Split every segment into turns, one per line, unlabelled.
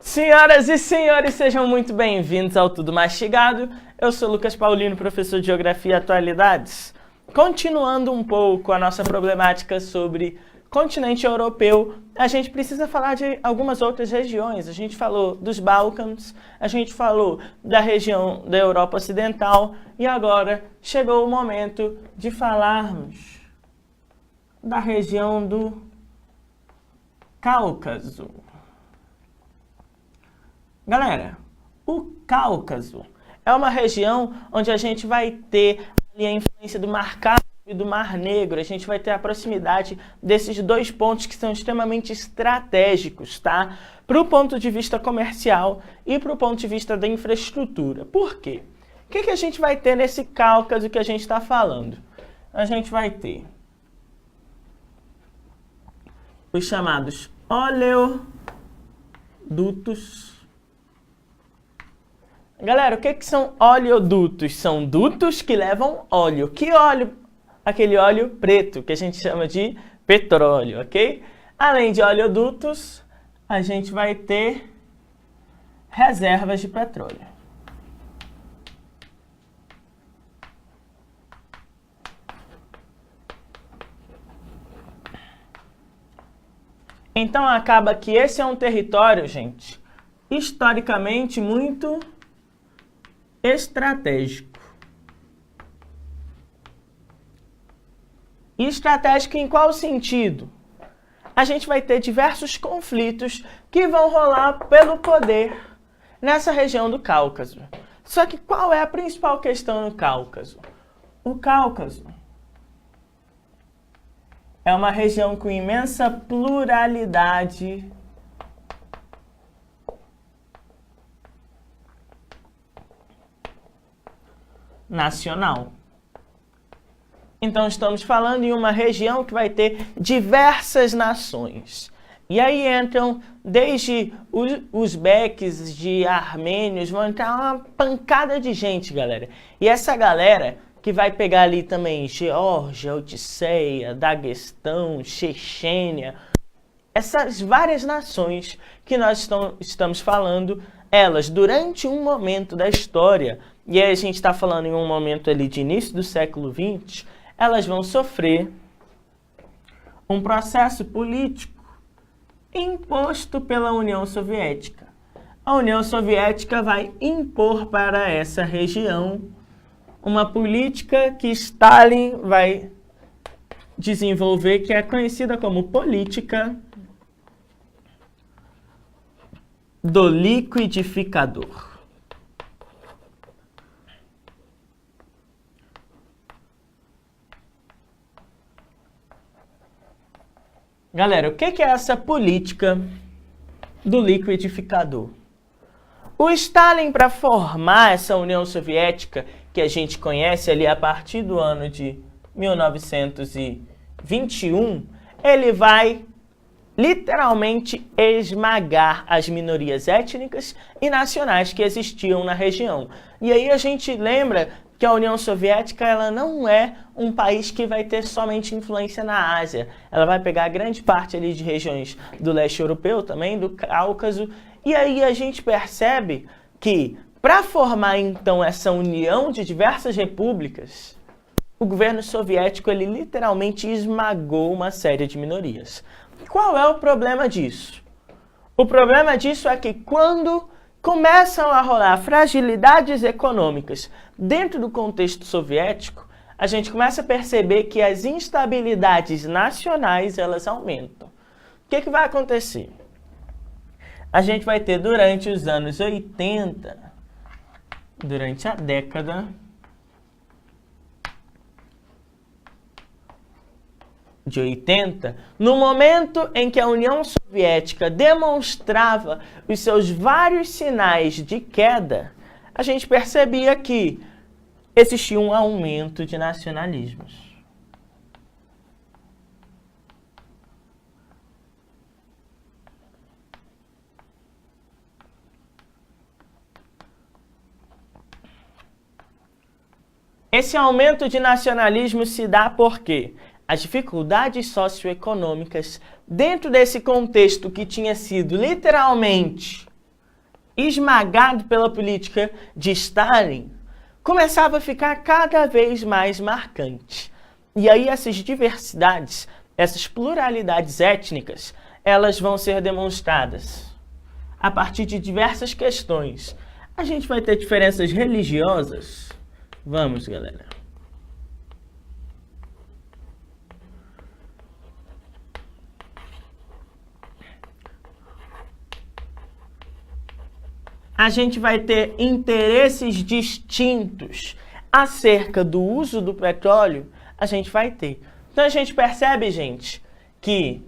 Senhoras e senhores, sejam muito bem-vindos ao Tudo Mastigado. Eu sou Lucas Paulino, professor de Geografia e Atualidades. Continuando um pouco a nossa problemática sobre continente europeu, a gente precisa falar de algumas outras regiões. A gente falou dos Balcãs, a gente falou da região da Europa Ocidental e agora chegou o momento de falarmos da região do Cáucaso. Galera, o Cáucaso é uma região onde a gente vai ter ali a influência do Mar Cáspio e do Mar Negro. A gente vai ter a proximidade desses dois pontos que são extremamente estratégicos, tá? Para o ponto de vista comercial e para o ponto de vista da infraestrutura. Por quê? O que a gente vai ter nesse Cáucaso que a gente está falando? A gente vai ter os chamados oleodutos. Galera, o que são oleodutos? São dutos que levam óleo. Que óleo? Aquele óleo preto, que a gente chama de petróleo, ok? Além de oleodutos, a gente vai ter reservas de petróleo. Então, acaba que esse é um território, gente, historicamente muito estratégico. E estratégico em qual sentido? A gente vai ter diversos conflitos que vão rolar pelo poder nessa região do Cáucaso. Só que qual é a principal questão no Cáucaso? O Cáucaso é uma região com imensa pluralidade nacional. Então, estamos falando em uma região que vai ter diversas nações. E aí entram desde os uzbeques, de armênios, vão entrar uma pancada de gente, galera. E essa galera que vai pegar ali também Geórgia, Odisseia, Daguestão, Chechênia, essas várias nações que nós estamos falando, elas, durante um momento da história, e aí a gente está falando em um momento ali de início do século XX, elas vão sofrer um processo político imposto pela União Soviética. A União Soviética vai impor para essa região uma política que Stalin vai desenvolver, que é conhecida como política do liquidificador. Galera, o que é essa política do liquidificador? O Stalin, para formar essa União Soviética, que a gente conhece ali a partir do ano de 1921, ele vai literalmente esmagar as minorias étnicas e nacionais que existiam na região. E aí a gente lembra que a União Soviética ela não é um país que vai ter somente influência na Ásia. Ela vai pegar grande parte ali de regiões do leste europeu também, do Cáucaso. E aí a gente percebe que para formar então essa união de diversas repúblicas, o governo soviético ele literalmente esmagou uma série de minorias. Qual é o problema disso? O problema disso é que quando começam a rolar fragilidades econômicas dentro do contexto soviético, a gente começa a perceber que as instabilidades nacionais elas aumentam. O que vai acontecer? A gente vai ter durante os anos 80, durante a década de 80, no momento em que a União Soviética demonstrava os seus vários sinais de queda, a gente percebia que existia um aumento de nacionalismos. Esse aumento de nacionalismo se dá por quê? As dificuldades socioeconômicas dentro desse contexto que tinha sido literalmente esmagado pela política de Stalin, começava a ficar cada vez mais marcante. E aí essas diversidades, essas pluralidades étnicas, elas vão ser demonstradas a partir de diversas questões. A gente vai ter diferenças religiosas. Vamos, galera. A gente vai ter interesses distintos acerca do uso do petróleo, a gente vai ter. Então a gente percebe, gente, que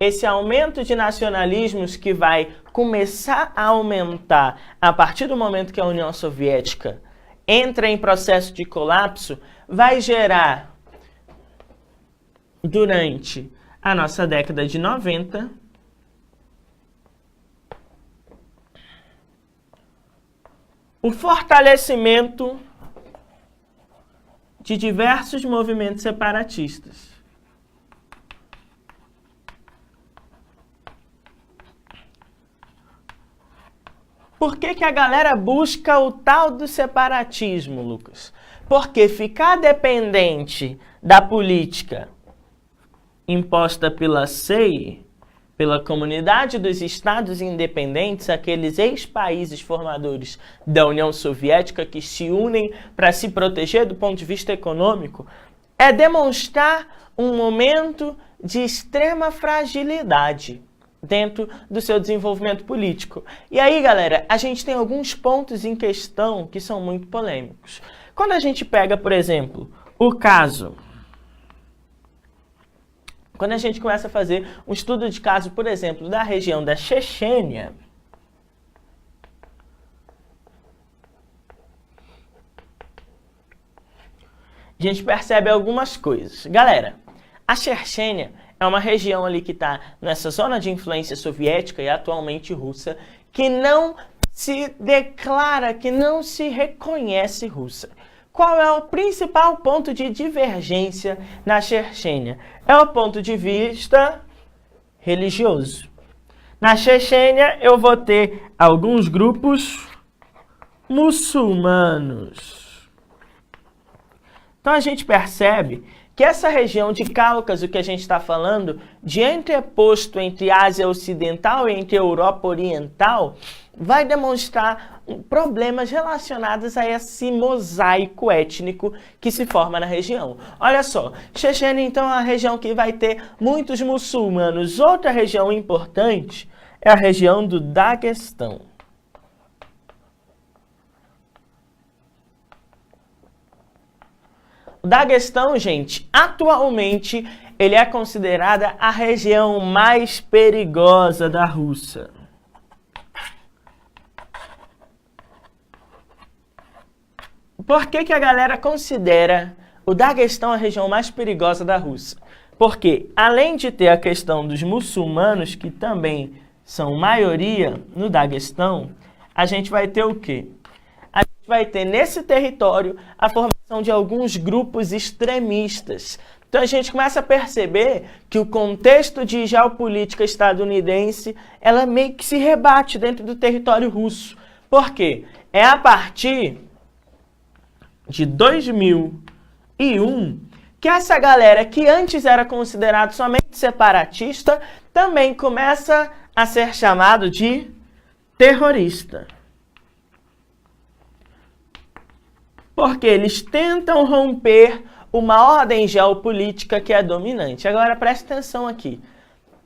esse aumento de nacionalismos que vai começar a aumentar a partir do momento que a União Soviética entra em processo de colapso, vai gerar, durante a nossa década de 90, o fortalecimento de diversos movimentos separatistas. Por que a galera busca o tal do separatismo, Lucas? Porque ficar dependente da política imposta pela CEI, pela Comunidade dos Estados Independentes, aqueles ex-países formadores da União Soviética que se unem para se proteger do ponto de vista econômico, é demonstrar um momento de extrema fragilidade dentro do seu desenvolvimento político. E aí, galera, a gente tem alguns pontos em questão que são muito polêmicos. Quando a gente pega, por exemplo, o caso... Quando a gente começa a fazer um estudo de caso, por exemplo, da região da Chechênia, a gente percebe algumas coisas. Galera, a Chechênia é uma região ali que está nessa zona de influência soviética e atualmente russa, que não se declara, que não se reconhece russa. Qual é o principal ponto de divergência na Chechênia? É o ponto de vista religioso. Na Chechênia eu vou ter alguns grupos muçulmanos. Então a gente percebe que essa região de Cáucaso que a gente está falando, de entreposto entre Ásia Ocidental e entre Europa Oriental, vai demonstrar problemas relacionados a esse mosaico étnico que se forma na região. Olha só, Chechênia então é uma região que vai ter muitos muçulmanos. Outra região importante é a região do Daguestão. O Daguestão, gente, atualmente ele é considerada a região mais perigosa da Rússia. Por que a galera considera o Daguestão a região mais perigosa da Rússia? Porque, além de ter a questão dos muçulmanos, que também são maioria no Daguestão, a gente vai ter o quê? A gente vai ter nesse território a formação de alguns grupos extremistas. Então a gente começa a perceber que o contexto de geopolítica estadunidense, ela meio que se rebate dentro do território russo. Por quê? É a partir de 2001 que essa galera que antes era considerada somente separatista também começa a ser chamado de terrorista. Porque eles tentam romper uma ordem geopolítica que é dominante. Agora preste atenção aqui.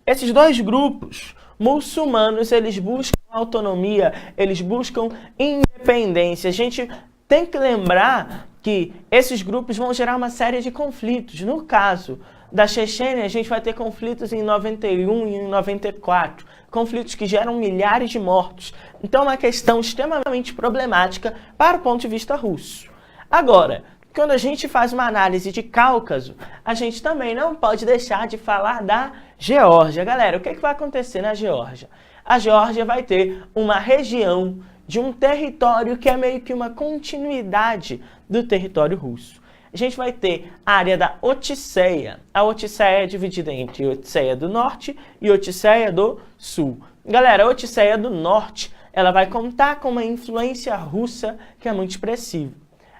Esses dois grupos muçulmanos, eles buscam autonomia, eles buscam independência. A gente tem que lembrar que esses grupos vão gerar uma série de conflitos. No caso da Chechênia, a gente vai ter conflitos em 91 e em 94. Conflitos que geram milhares de mortos. Então é uma questão extremamente problemática para o ponto de vista russo. Agora, quando a gente faz uma análise de Cáucaso, a gente também não pode deixar de falar da Geórgia. Galera, o que vai acontecer na Geórgia? A Geórgia vai ter uma região de um território que é meio que uma continuidade do território russo. A gente vai ter a área da Odisseia. A Odisseia é dividida entre Odisseia do Norte e Odisseia do Sul. Galera, a Odisseia do Norte, ela vai contar com uma influência russa que é muito expressiva.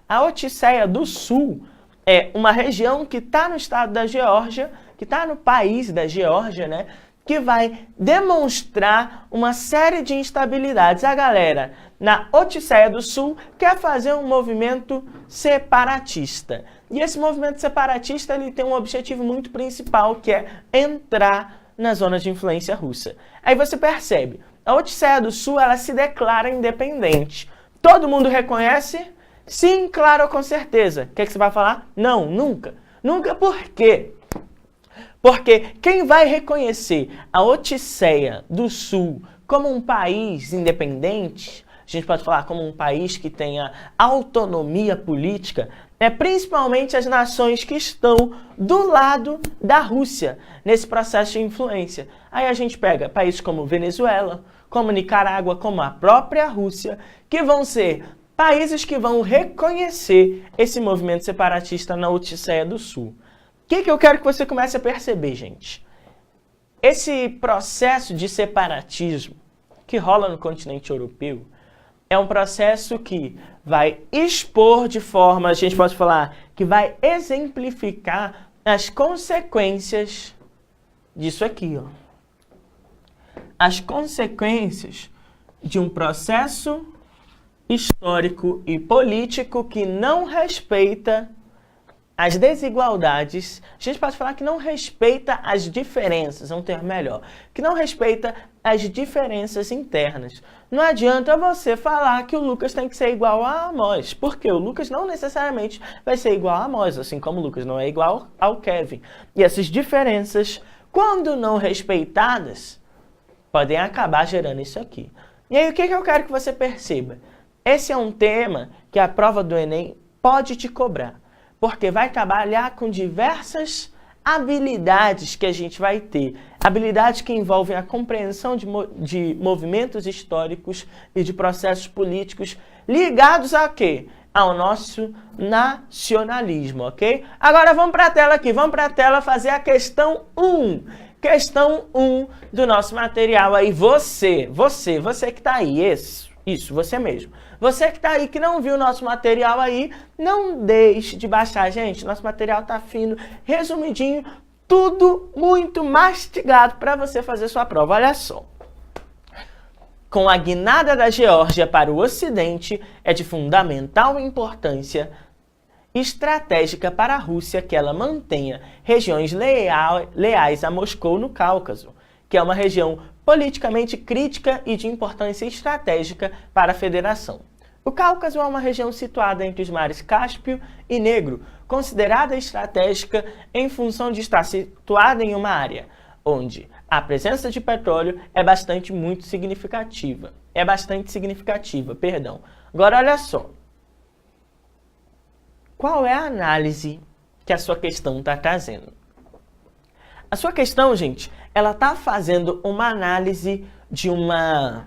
A Odisseia do Sul é uma região que está no estado da Geórgia, que está no país da Geórgia, né? Que vai demonstrar uma série de instabilidades. A galera na Odisseia do Sul quer fazer um movimento separatista. E esse movimento separatista ele tem um objetivo muito principal, que é entrar na zona de influência russa. Aí você percebe, a Odisseia do Sul ela se declara independente. Todo mundo reconhece? Sim, claro, com certeza. O que você vai falar? Não, nunca. Nunca por quê? Porque quem vai reconhecer a Odisseia do Sul como um país independente, a gente pode falar como um país que tenha autonomia política, é principalmente as nações que estão do lado da Rússia, nesse processo de influência. Aí a gente pega países como Venezuela, como Nicarágua, como a própria Rússia, que vão ser países que vão reconhecer esse movimento separatista na Odisseia do Sul. O que eu quero que você comece a perceber, gente? Esse processo de separatismo que rola no continente europeu é um processo que vai expor de forma, a gente pode falar, que vai exemplificar as consequências disso aqui, ó. As consequências de um processo histórico e político que não respeita as desigualdades, a gente pode falar que não respeita as diferenças, é um termo melhor, que não respeita as diferenças internas. Não adianta você falar que o Lucas tem que ser igual a Amós, porque o Lucas não necessariamente vai ser igual a Amós, assim como o Lucas não é igual ao Kevin. E essas diferenças, quando não respeitadas, podem acabar gerando isso aqui. E aí o que eu quero que você perceba? Esse é um tema que a prova do Enem pode te cobrar, porque vai trabalhar com diversas habilidades que a gente vai ter. Habilidades que envolvem a compreensão de movimentos históricos e de processos políticos ligados a quê? Ao nosso nacionalismo, ok? Agora vamos para a tela aqui, vamos para a tela fazer a questão 1. Questão 1 do nosso material aí. Você que está aí, isso, você mesmo. Você que está aí, que não viu o nosso material aí, não deixe de baixar, gente. Nosso material tá fino, resumidinho, tudo muito mastigado para você fazer sua prova. Olha só. Com a guinada da Geórgia para o Ocidente, é de fundamental importância estratégica para a Rússia que ela mantenha regiões leais a Moscou no Cáucaso, que é uma região politicamente crítica e de importância estratégica para a Federação. O Cáucaso é uma região situada entre os mares Cáspio e Negro, considerada estratégica em função de estar situada em uma área onde a presença de petróleo é bastante significativa. Agora olha só. Qual é a análise que a sua questão está trazendo? A sua questão, gente, ela está fazendo uma análise de uma...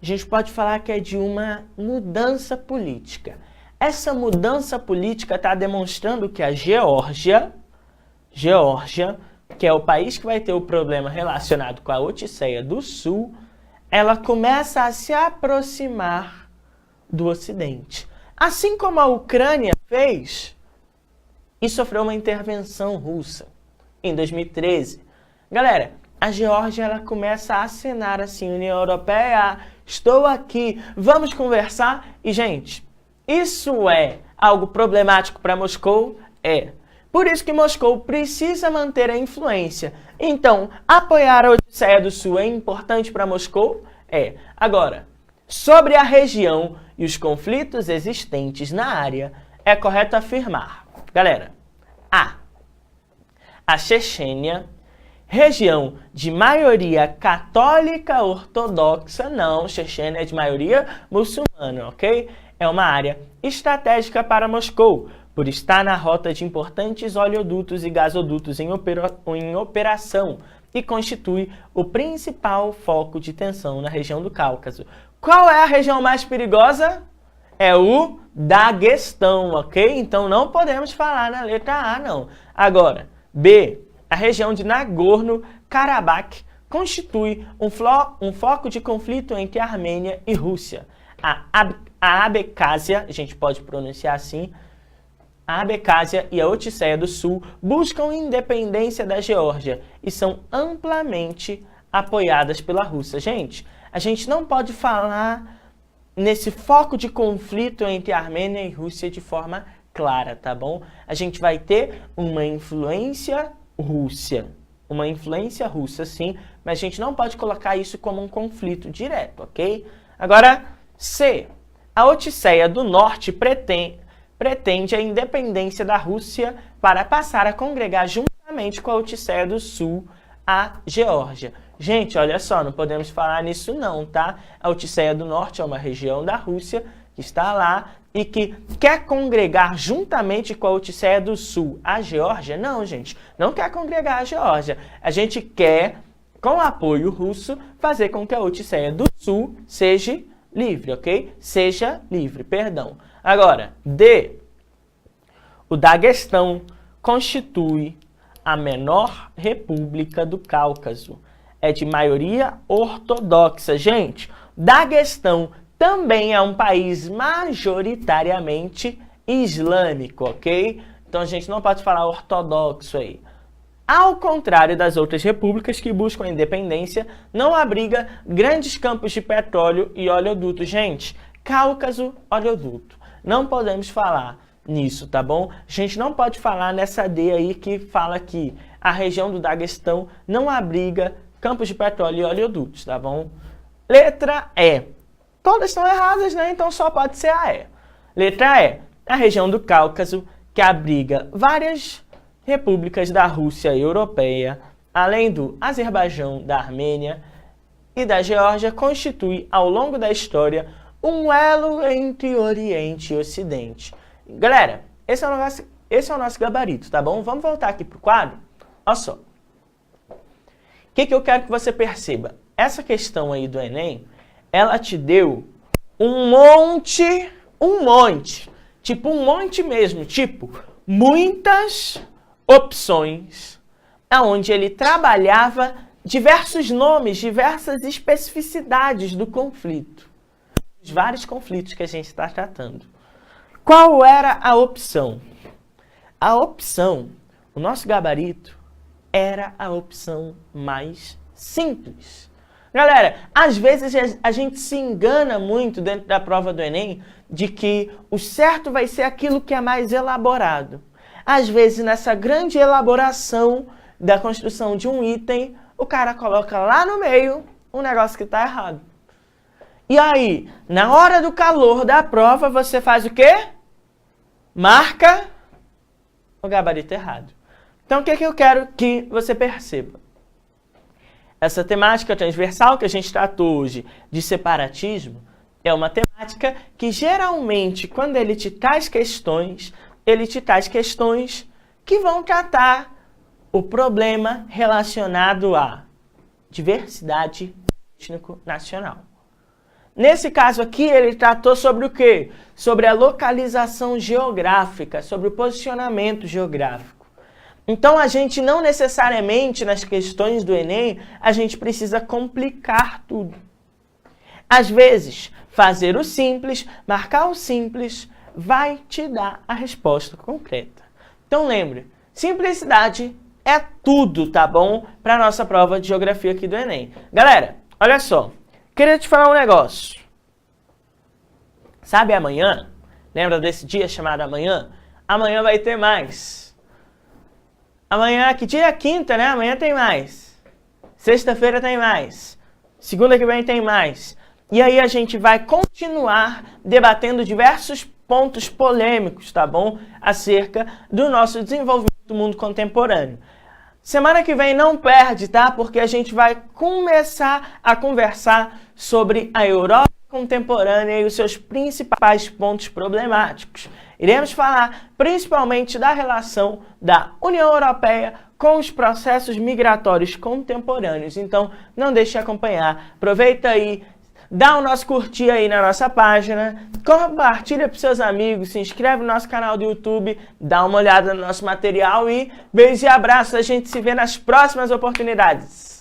A gente pode falar que é de uma mudança política. Essa mudança política está demonstrando que a Geórgia, que é o país que vai ter o problema relacionado com a Odisseia do Sul, ela começa a se aproximar do Ocidente. Assim como a Ucrânia fez e sofreu uma intervenção russa em 2013. Galera, a Geórgia ela começa a acenar assim, União Europeia, estou aqui, vamos conversar. E, gente, isso é algo problemático para Moscou? É. Por isso que Moscou precisa manter a influência. Então, apoiar a Odisseia do Sul é importante para Moscou? É. Agora, sobre a região e os conflitos existentes na área, é correto afirmar, galera, a Chechênia, região de maioria católica ortodoxa, não, Chechênia é de maioria muçulmana, ok? É uma área estratégica para Moscou, por estar na rota de importantes oleodutos e gasodutos em operação e constitui o principal foco de tensão na região do Cáucaso. Qual é a região mais perigosa? É o Daguestão, ok? Então não podemos falar na letra A, não. Agora, B, a região de Nagorno-Karabakh constitui um foco de conflito entre Armênia e Rússia. A Abcásia, a gente pode pronunciar assim, a Abcásia e a Odisseia do Sul buscam independência da Geórgia e são amplamente apoiadas pela Rússia. Gente, a gente não pode falar nesse foco de conflito entre Armênia e Rússia de forma clara, tá bom? A gente vai ter uma influência russa, sim, mas a gente não pode colocar isso como um conflito direto, ok? Agora, C. A Odisseia do Norte pretende a independência da Rússia para passar a congregar juntamente com a Odisseia do Sul a Geórgia. Gente, olha só, não podemos falar nisso não, tá? A Odisseia do Norte é uma região da Rússia que está lá e que quer congregar juntamente com a Odisseia do Sul a Geórgia. Não, gente, não quer congregar a Geórgia. A gente quer, com apoio russo, fazer com que a Odisseia do Sul seja livre, ok? Seja livre, perdão. Agora, D. O Daguestão constitui a menor república do Cáucaso. É de maioria ortodoxa. Gente, Daguestão também é um país majoritariamente islâmico, ok? Então a gente não pode falar ortodoxo aí. Ao contrário das outras repúblicas que buscam a independência, não abriga grandes campos de petróleo e oleoduto. Gente, Cáucaso, oleoduto. Não podemos falar nisso, tá bom? A gente não pode falar nessa D aí que fala que a região do Daguestão não abriga campos de petróleo e oleodutos, tá bom? Letra E. Todas estão erradas, né? Então só pode ser a E. Letra E. A região do Cáucaso, que abriga várias repúblicas da Rússia europeia, além do Azerbaijão, da Armênia e da Geórgia, constitui, ao longo da história, um elo entre Oriente e Ocidente. Galera, esse é o nosso gabarito, tá bom? Vamos voltar aqui pro quadro? Olha só. O que eu quero que você perceba? Essa questão aí do Enem, ela te deu um monte, tipo um monte mesmo, tipo muitas opções, onde ele trabalhava diversos nomes, diversas especificidades do conflito, os vários conflitos que a gente está tratando. Qual era a opção? A opção, o nosso gabarito, era a opção mais simples. Galera, às vezes a gente se engana muito dentro da prova do Enem de que o certo vai ser aquilo que é mais elaborado. Às vezes, nessa grande elaboração da construção de um item, o cara coloca lá no meio um negócio que está errado. E aí, na hora do calor da prova, você faz o quê? Marca o gabarito errado. Então, o que eu quero que você perceba? Essa temática transversal que a gente tratou hoje de separatismo é uma temática que geralmente, quando ele te traz questões que vão tratar o problema relacionado à diversidade étnico-nacional. Nesse caso aqui, ele tratou sobre o quê? Sobre a localização geográfica, sobre o posicionamento geográfico. Então, a gente não necessariamente, nas questões do Enem, a gente precisa complicar tudo. Às vezes, fazer o simples, marcar o simples, vai te dar a resposta concreta. Então, lembre, simplicidade é tudo, tá bom? Para a nossa prova de geografia aqui do Enem. Galera, olha só, queria te falar um negócio. Sabe amanhã? Lembra desse dia chamado amanhã? Amanhã vai ter mais. Amanhã, que dia é quinta, né? Amanhã tem mais. Sexta-feira tem mais. Segunda que vem tem mais. E aí a gente vai continuar debatendo diversos pontos polêmicos, tá bom? Acerca do nosso desenvolvimento do mundo contemporâneo. Semana que vem não perde, tá? Porque a gente vai começar a conversar sobre a Europa contemporânea e os seus principais pontos problemáticos. Iremos falar principalmente da relação da União Europeia com os processos migratórios contemporâneos. Então, não deixe de acompanhar. Aproveita aí, dá o nosso curtir aí na nossa página, compartilha para seus amigos, se inscreve no nosso canal do YouTube, dá uma olhada no nosso material e beijo e abraço. A gente se vê nas próximas oportunidades.